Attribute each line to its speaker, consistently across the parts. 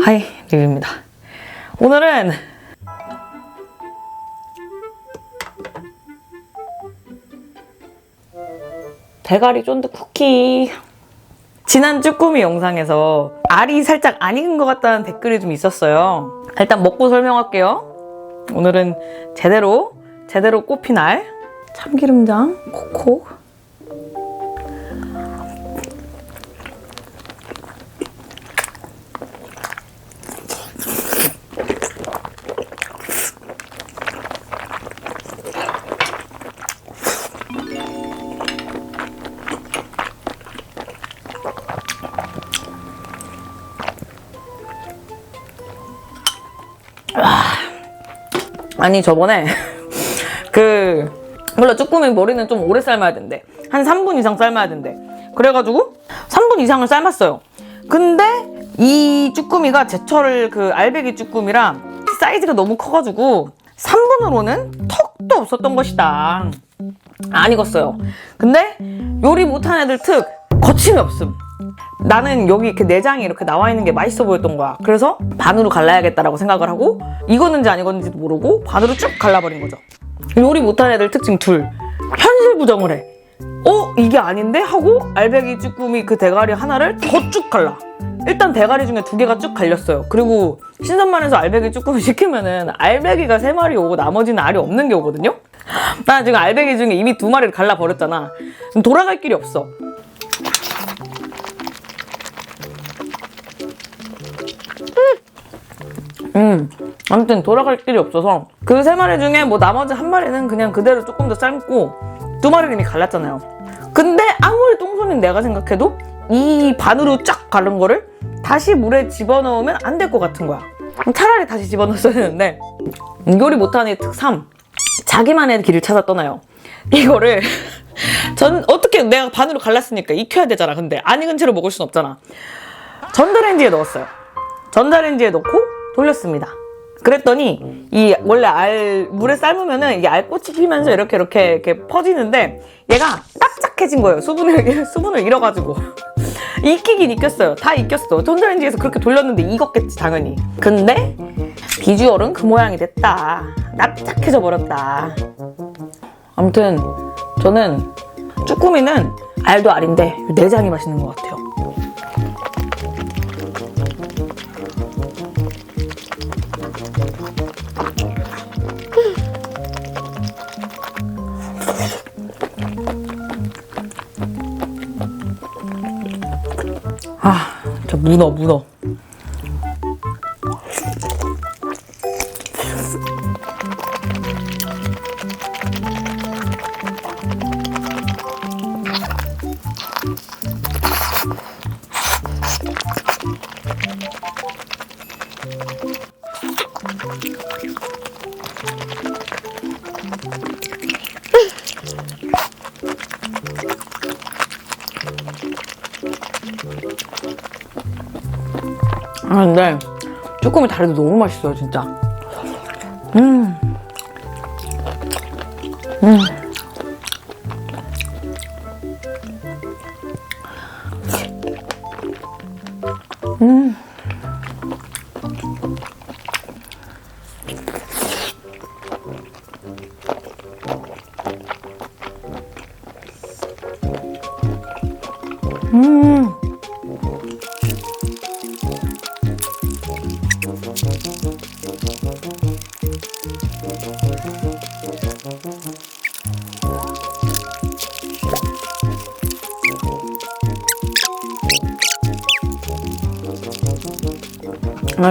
Speaker 1: 하이 리뷰입니다. 오늘은 대가리 쫀득 쿠키. 지난 쭈꾸미 영상에서 알이 살짝 안 익은 것 같다는 댓글이 좀 있었어요. 일단 먹고 설명할게요. 오늘은 제대로 꼽힌 알, 참기름장, 콕콕. 아니 저번에 물론 쭈꾸미 머리는 좀 오래 삶아야 된대. 한 3분 이상 삶아야 된대. 그래가지고 3분 이상을 삶았어요. 근데 이 쭈꾸미가 제철 알배기 쭈꾸미랑 사이즈가 너무 커가지고 3분으로는 턱도 없었던 것이다. 안 익었어요. 근데 요리 못한 애들 특 거침이 없음. 나는 여기 이렇게 내장이 이렇게 나와 있는 게 맛있어 보였던 거야. 그래서 반으로 갈라야겠다라고 생각을 하고 익었는지 안 익었는지도 모르고 반으로 쭉 갈라버린 거죠. 요리 못한 애들 특징 둘. 현실 부정을 해. 이게 아닌데? 하고 알배기 쭈꾸미 대가리 하나를 더 쭉 갈라. 일단 대가리 중에 2개가 쭉 갈렸어요. 그리고 신선만에서 알배기 쭈꾸미 시키면은 알배기가 3마리 오고 나머지는 알이 없는 게 오거든요? 난 지금 알배기 중에 이미 2마리를 갈라버렸잖아. 돌아갈 길이 없어. 아무튼 돌아갈 길이 없어서 그 3마리 중에 나머지 1마리는 그냥 그대로 조금 더 삶고 2마리는 이미 갈랐잖아요. 근데 아무리 똥손인 내가 생각해도 이 반으로 쫙 갈른 거를 다시 물에 집어넣으면 안 될 것 같은 거야. 차라리 다시 집어넣었어야 되는데 요리 못하는 특 3. 자기만의 길을 찾아 떠나요. 이거를 어떻게 내가 반으로 갈랐으니까 익혀야 되잖아. 근데 안 익은 채로 먹을 순 없잖아. 전자레인지에 넣었어요. 전자레인지에 넣고 돌렸습니다. 그랬더니 원래 물에 삶으면은 이게 알꽃이 피면서 이렇게 퍼지는데 얘가 딱딱해진 거예요. 수분을 잃어가지고. 익히긴 익혔어요. 다 익혔어. 전자레인지에서 그렇게 돌렸는데 익었겠지 당연히. 근데 비주얼은 그 모양이 됐다. 납작해져 버렸다. 아무튼 저는 쭈꾸미는 알도 알인데 내장이 맛있는 것 같아요. 저 문어. 근데 쭈꾸미 다리도 너무 맛있어요 진짜.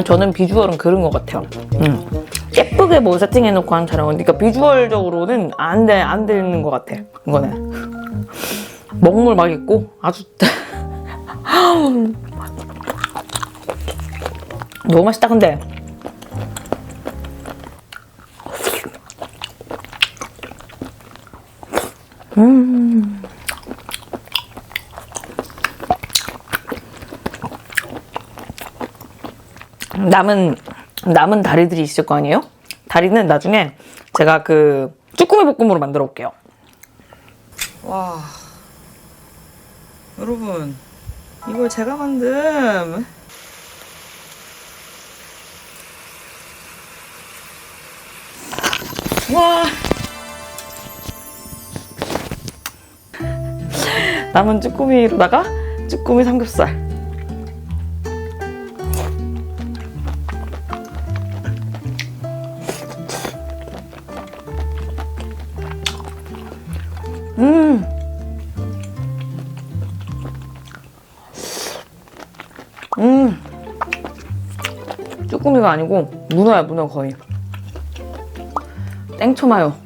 Speaker 1: 저는 비주얼은 그런 것 같아요. 예쁘게 세팅해놓고 한 촬영은 그러니까 비주얼적으로는 안 되는 것 같아. 이거는 먹물 막 있고 아주 너무 맛있다. 근데 남은 다리들이 있을 거 아니에요? 다리는 나중에 제가 쭈꾸미 볶음으로 만들어 올게요. 와, 여러분 이걸 제가 만든 와. 남은 쭈꾸미로다가 쭈꾸미 삼겹살. 쭈꾸미가 아니고 문어야, 문어 거의. 땡초마요.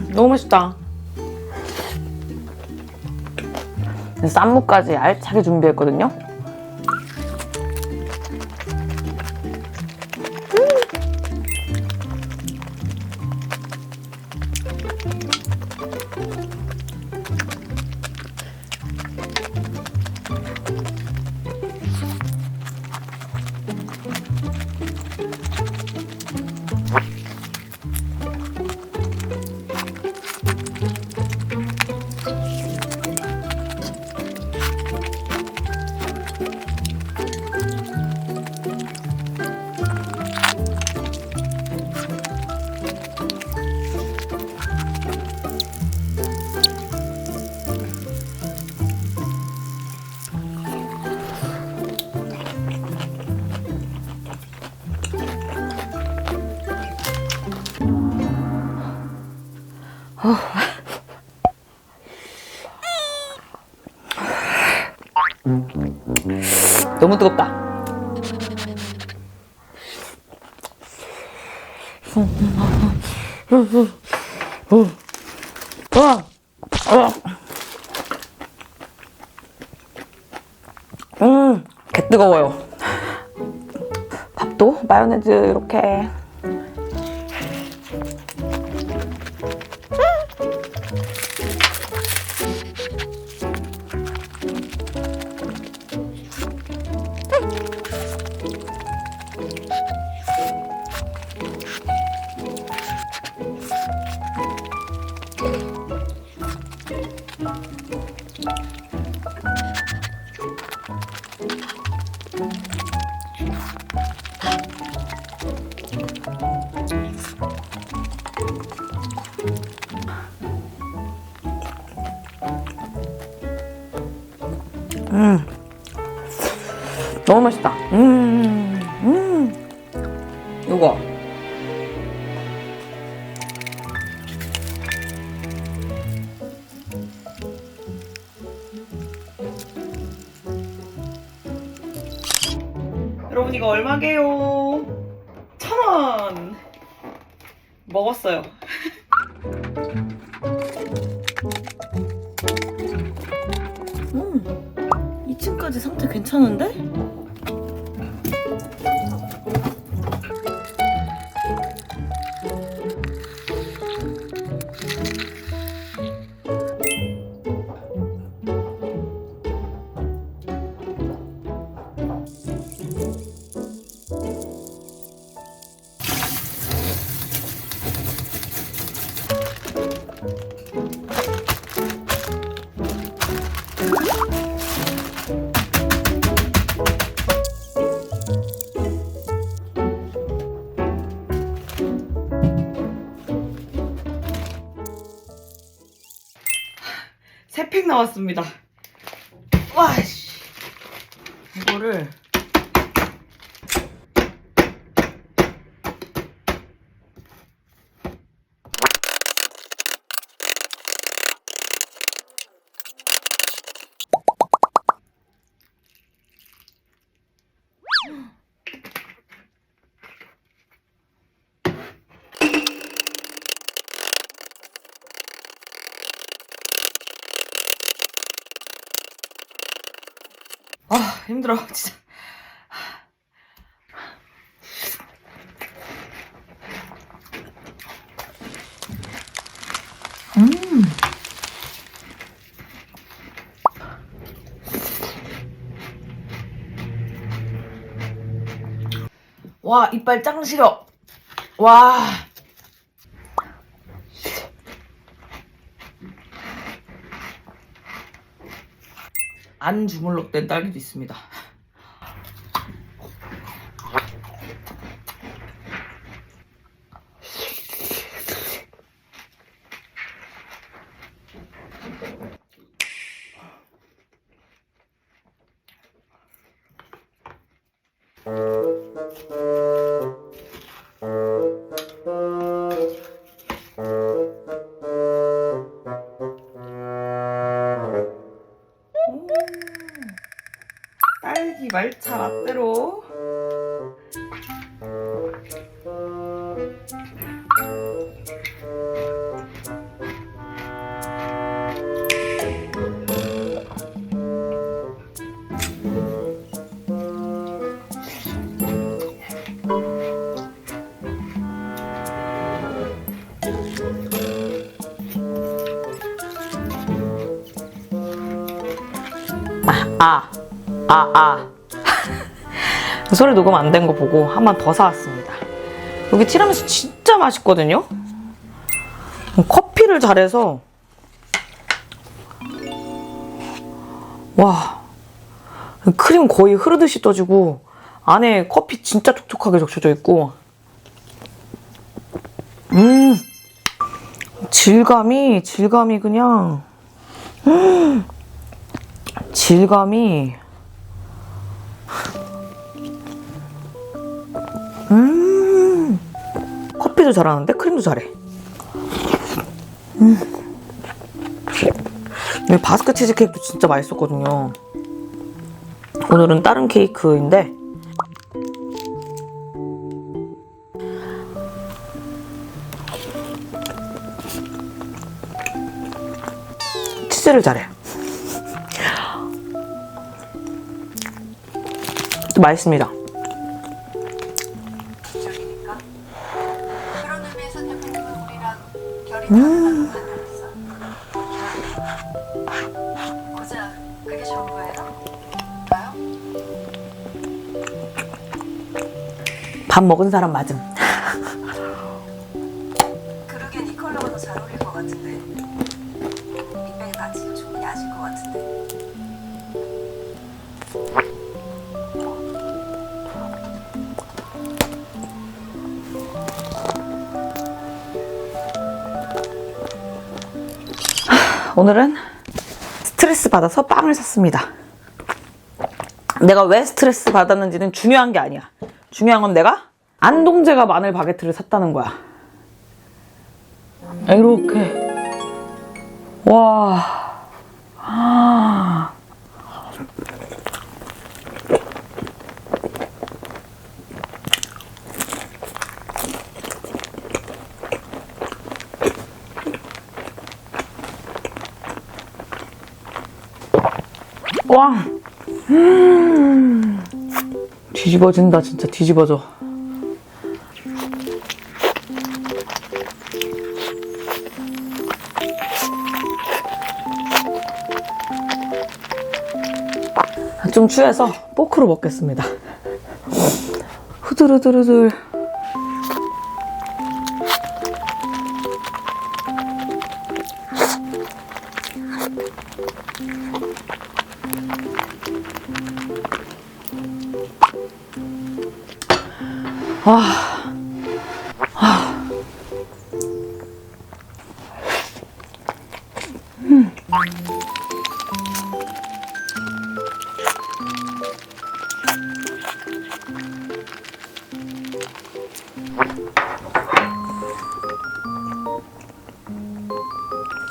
Speaker 1: 너무 맛있다. 쌈무까지 알차게 준비했거든요. 너무 뜨겁다. 개 뜨거워요. 밥도 마요네즈 이렇게. 너무 맛있다. 요거. 여러분 이거 얼마게요? 1,000원. 먹었어요. 2층까지 상태 괜찮은데? 세 팩 나왔습니다. 와, 씨. 이거를 힘들어 진짜. 와, 이빨 짱 시려. 와. 안 주물럭된 딸기도 있습니다. 딸기 말차 라떼로 소리 녹음 안 된 거 보고 한 번 더 사왔습니다. 여기 티라미수 진짜 맛있거든요. 커피를 잘해서 와 크림 거의 흐르듯이 떠지고 안에 커피 진짜 촉촉하게 적셔져 있고 질감이 그냥 질감이 커피도 잘하는데 크림도 잘해. 이 바스크 치즈케이크도 진짜 맛있었거든요. 오늘은 다른 케이크인데 치즈를 잘해. 또 맛있습니다.
Speaker 2: 그런 의미에서 대표님은 우리랑 결이 다르다는 말이었어. 고작 그게 전부예요? 나요?
Speaker 1: 밥 먹은 사람 맞음.
Speaker 2: 그러게 네 컬러가 더 잘 어울릴 것 같은데. 이 바지도 충분히 아실 것 같은데.
Speaker 1: 오늘은 스트레스 받아서 빵을 샀습니다. 내가 왜 스트레스 받았는지는 중요한 게 아니야. 중요한 건 내가 안동제가 마늘 바게트를 샀다는 거야. 이렇게 와 와 뒤집어진다. 진짜 뒤집어져. 좀 추해서 포크로 먹겠습니다. 후들후들후들.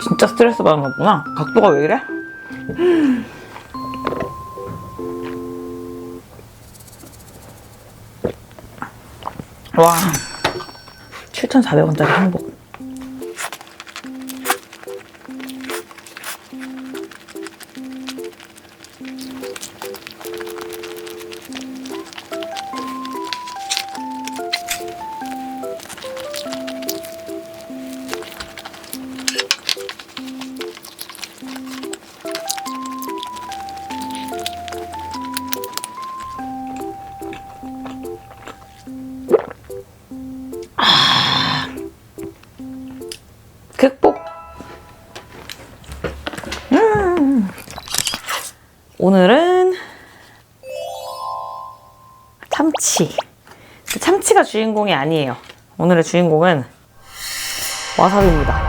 Speaker 1: 진짜 스트레스 받는 거구나. 각도가 왜 이래? 와 7,400원짜리 행복. 오늘은 참치. 참치가 주인공이 아니에요. 오늘의 주인공은 와사비입니다.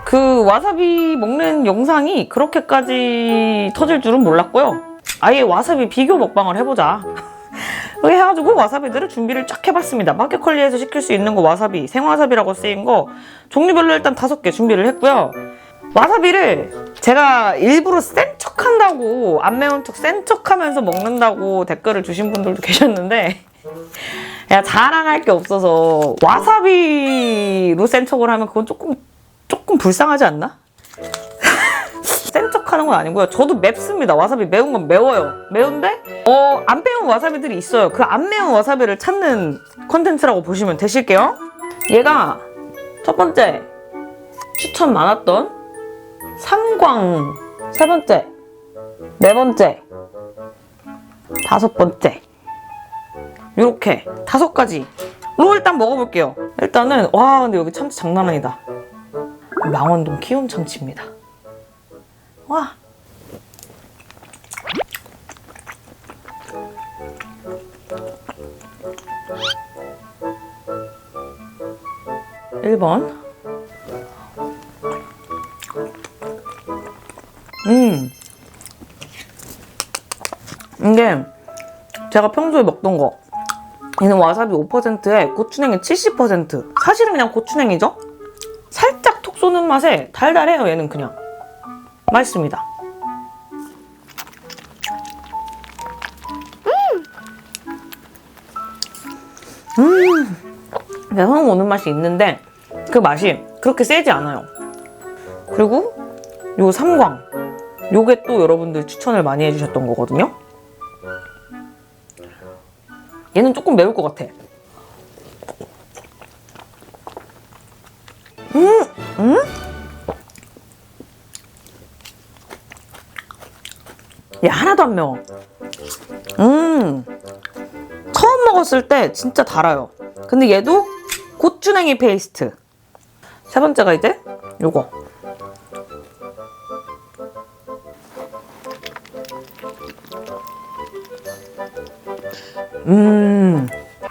Speaker 1: 그 와사비 먹는 영상이 그렇게까지 터질 줄은 몰랐고요. 아예 와사비 비교 먹방을 해보자. 그렇게 해가지고 와사비들을 준비를 쫙 해봤습니다. 마켓컬리에서 시킬 수 있는 거 와사비, 생와사비라고 쓰인 거 종류별로 일단 5개 준비를 했고요. 와사비를 제가 일부러 센 척한다고, 안 매운 척 센 척하면서 먹는다고 댓글을 주신 분들도 계셨는데 야, 자랑할 게 없어서 와사비로 센 척을 하면 그건 조금 불쌍하지 않나? 센 척하는 건 아니고요. 저도 맵습니다. 와사비 매운 건 매워요. 매운데 안 매운 와사비들이 있어요. 그 안 매운 와사비를 찾는 컨텐츠라고 보시면 되실게요. 얘가 첫 번째 추천 많았던 삼광, 세 번째, 네 번째, 5번째, 이렇게 5가지로 일단 먹어볼게요. 일단은 와, 근데 여기 참치 장난 아니다. 망원동 키움 참치입니다. 와. (1번) 이게 제가 평소에 먹던 거, 얘는 와사비 5%에 고추냉이 70%. 사실은 그냥 고추냉이죠? 살짝 톡 쏘는 맛에 달달해요. 얘는 그냥 맛있습니다. 내성 오는 맛이 있는데 그 맛이 그렇게 세지 않아요. 그리고 요 삼광, 요게 또 여러분들 추천을 많이 해주셨던 거거든요. 얘는 조금 매울 것 같아. 얘 하나도 안 매워. 처음 먹었을 때 진짜 달아요. 근데 얘도 고추냉이 페이스트. 세 번째가 이제 요거.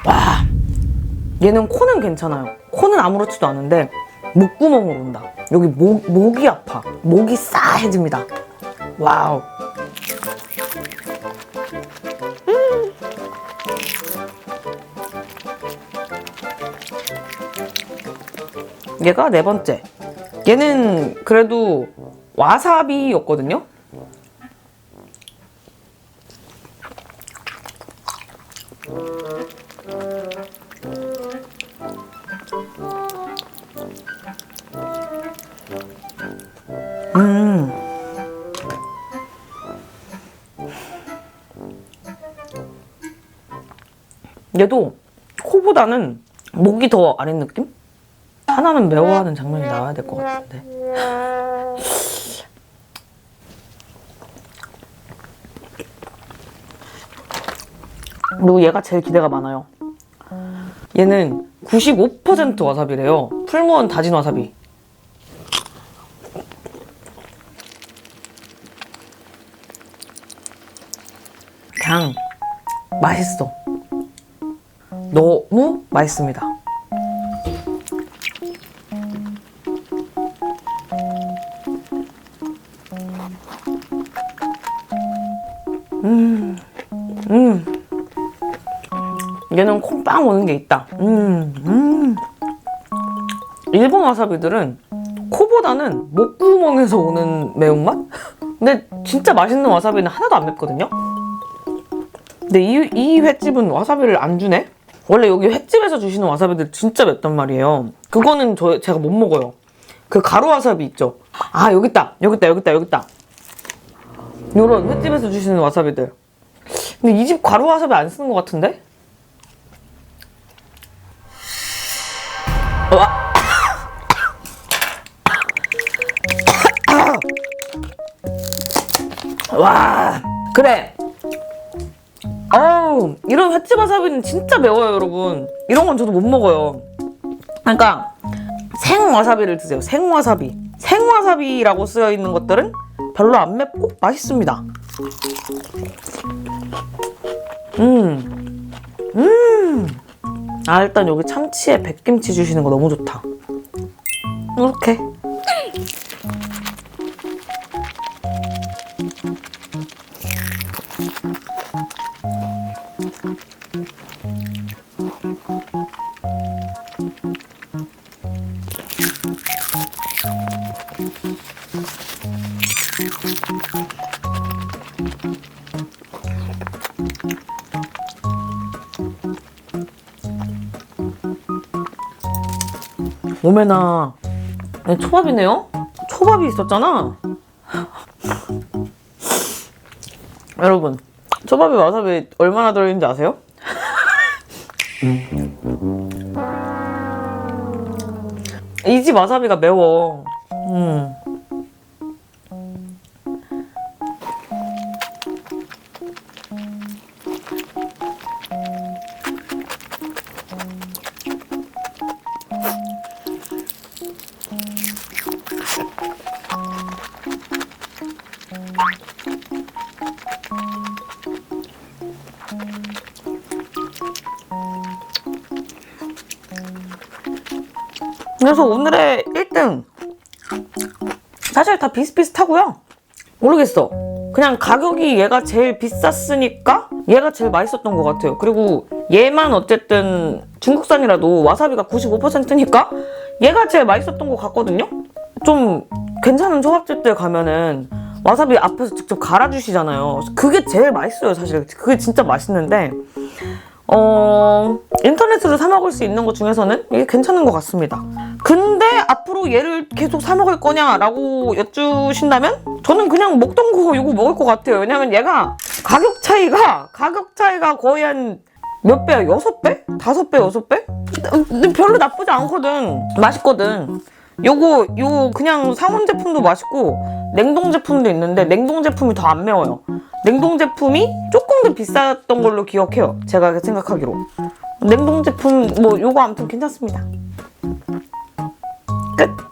Speaker 1: 와, 얘는 코는 괜찮아요. 코는 아무렇지도 않은데 목구멍으로 온다. 여기 목이 아파. 목이 싸해집니다. 와우. 얘가 네 번째. 얘는 그래도 와사비였거든요. 얘도 코보다는 목이 더 아닌 느낌? 하나는 매워하는 장면이 나와야 될 것 같은데. 그리고 얘가 제일 기대가 많아요. 얘는 95% 와사비래요. 풀무원 다진 와사비. 그냥 맛있어. 너무 맛있습니다. 얘는 콩빵 오는 게 있다. 일본 와사비들은 코보다는 목구멍에서 오는 매운맛? 근데 진짜 맛있는 와사비는 하나도 안 맵거든요? 근데 이 횟집은 와사비를 안 주네? 원래 여기 횟집에서 주시는 와사비들 진짜 맵단 말이에요. 그거는 제가 못 먹어요. 그 가루 와사비 있죠? 아, 여기 있다. 요런 횟집에서 주시는 와사비들. 근데 이 집 가루 와사비 안 쓰는 것 같은데? 와, 그래. 어우, 이런 횟집 와사비는 진짜 매워요, 여러분. 이런 건 저도 못 먹어요. 그러니까 생 와사비를 드세요. 생 와사비. 생와사비라고 쓰여 있는 것들은 별로 안 맵고 맛있습니다. 아, 일단 여기 참치에 백김치 주시는 거 너무 좋다. 이렇게. 오메나. 아니, 초밥이네요? 초밥이 있었잖아? 여러분, 초밥에 와사비 얼마나 들어있는지 아세요? 이 집 와사비가 매워. 그래서 오늘의 1등 사실 다 비슷비슷하고요. 모르겠어. 그냥 가격이 얘가 제일 비쌌으니까 얘가 제일 맛있었던 것 같아요. 그리고 얘만 어쨌든 중국산이라도 와사비가 95%니까 얘가 제일 맛있었던 것 같거든요. 좀 괜찮은 초밥집들 가면은 와사비 앞에서 직접 갈아주시잖아요. 그게 제일 맛있어요. 사실 그게 진짜 맛있는데 인터넷으로 사 먹을 수 있는 것 중에서는 이게 괜찮은 것 같습니다. 근데 앞으로 얘를 계속 사 먹을 거냐라고 여쭈신다면 저는 그냥 먹던 거 이거 먹을 것 같아요. 왜냐면 얘가 가격 차이가 거의 한 몇 배야? 6배? 5배? 6배? 별로 나쁘지 않거든. 맛있거든. 요 그냥 상온 제품도 맛있고 냉동 제품도 있는데 냉동 제품이 더 안 매워요. 냉동 제품이 조금 더 비쌌던 걸로 기억해요. 제가 생각하기로. 냉동 제품 뭐 요거 아무튼 괜찮습니다. 끝.